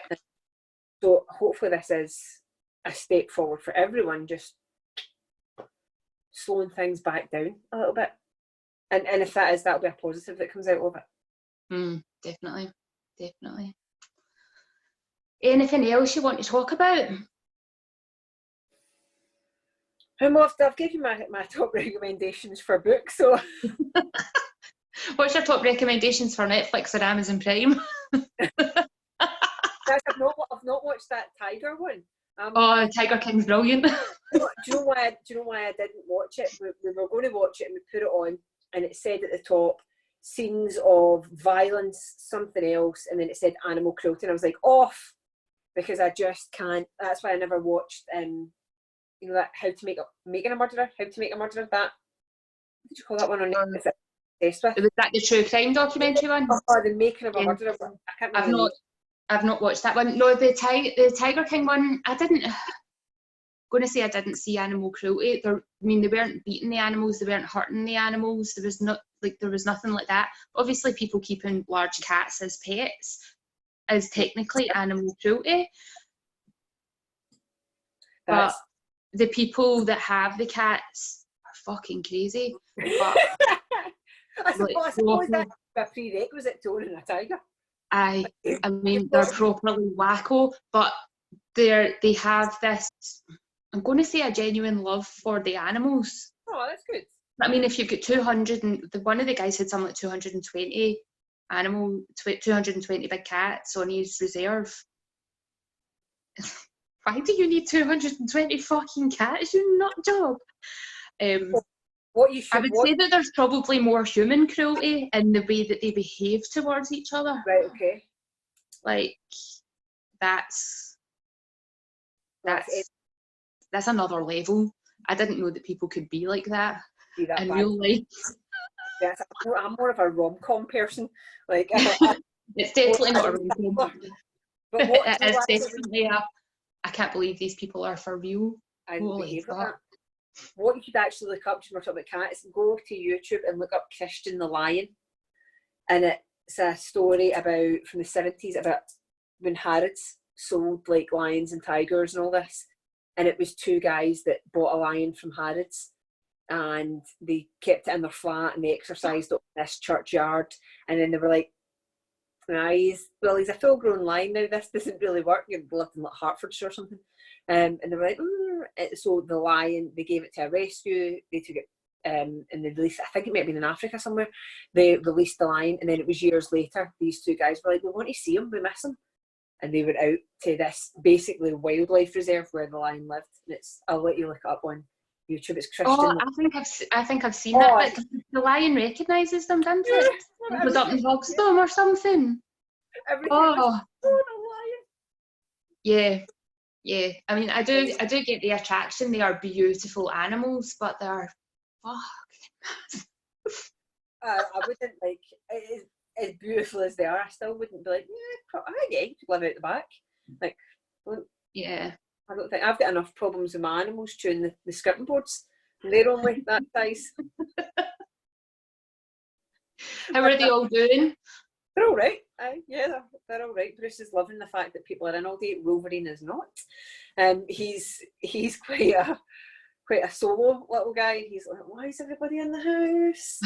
So hopefully this is a step forward for everyone, just slowing things back down a little bit. And if that is, that'll be a positive that comes out of it. Definitely. Anything else you want to talk about? I've given you my top recommendations for books, so what's your top recommendations for Netflix or Amazon Prime? I've not watched that Tiger one. Tiger King's brilliant. Do you know why I didn't watch it? We were going to watch it, and we put it on, and it said at the top, scenes of violence, something else, and then it said animal cruelty, and I was like, off, because I just can't. That's why I never watched, that How to Make a Murderer, How to Make a Murderer. That, what did you call that one on Netflix? Was that the true crime documentary one? Oh, the Making of a Murderer. I can't remember. I've not watched that one. No, the Tiger King one, I didn't see animal cruelty. They weren't beating the animals, they weren't hurting the animals. There was nothing like that. Obviously, people keeping large cats as pets is technically animal cruelty. But the people that have the cats are fucking crazy. But I suppose that's a prerequisite to owning a tiger. I mean, they're properly wacko, but they have this, I'm going to say, a genuine love for the animals. Oh, that's good. I mean, if you've got 200, and one of the guys had something like 220 big cats on his reserve. Why do you need 220 fucking cats, you nut job? I would say that there's probably more human cruelty in the way that they behave towards each other. Right, okay. Like, that's another level. I didn't know that people could be like that in real life. Yes, I'm more of a rom-com person. Like, it's definitely not a rom-com. But it is definitely I can't believe these people are for real. Holy fuck. What you could actually look up, to talk about cats, go to YouTube and look up Christian the Lion. And it's a story from the 70s about when Harrods sold like lions and tigers and all this. And it was two guys that bought a lion from Harrods, and they kept it in their flat and they exercised it in this churchyard. And then they were like, he's a full-grown lion now, this doesn't really work. He lived in like Hertfordshire or something. And they were like, so the lion, they gave it to a rescue, they took it, and they released it. I think it might have been in Africa somewhere. They released the lion, and then it was years later, these two guys were like, we want to see him, we miss him. And they went out to this basically wildlife reserve where the lion lived. And I'll let you look it up on YouTube. It's Christian. Oh, I think I've seen that. But the lion recognises them, doesn't it? It was up and hugs them or something. Oh, the lion. Yeah. I mean, I do get the attraction. They are beautiful animals, but they're fuck. I wouldn't like. As beautiful as they are, I still wouldn't be like, yeah, you could live out the back. Like, yeah. I don't think I've got enough problems with my animals chewing the skirting boards. They're only that size. How are they all doing? They're all right. They're all right. Bruce is loving the fact that people are in all day. Wolverine is not. He's quite a solo little guy. He's like, why is everybody in the house?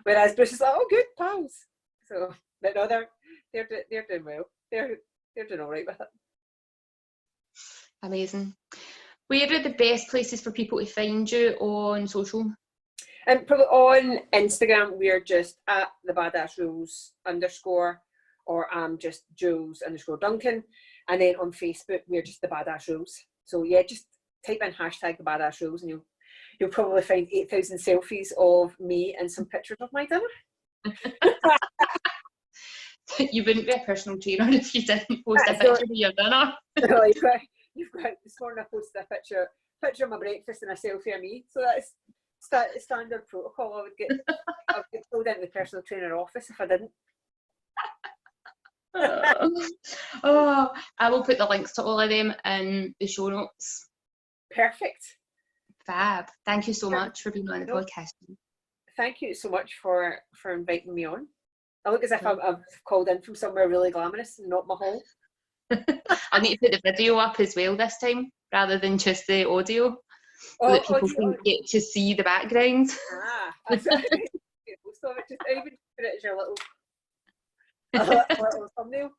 Whereas Bruce is like, oh, good pals. So, but no, they're doing well. They're doing all right with it. Amazing. Where are the best places for people to find you on social? Probably on Instagram, we're just at the Badass Rules _ or I'm just Jules _Duncan. And then on Facebook, we're just the Badass Rules. So yeah, just type in # the Badass Rules and you'll probably find 8,000 selfies of me and some pictures of my dinner. You wouldn't be a personal trainer if you didn't post a picture of your dinner. No, you've got this morning I posted a picture of my breakfast and a selfie of me. So that's standard protocol. I would get pulled into the personal trainer office if I didn't. I will put the links to all of them in the show notes. Perfect. Fab. Thank you so much for being on the podcast. Thank you so much for inviting me on. I look as if I've called in from somewhere really glamorous and not my home. I need to put the video up as well this time, rather than just the audio, so that people can get to see the background. Just even put it as your little thumbnail.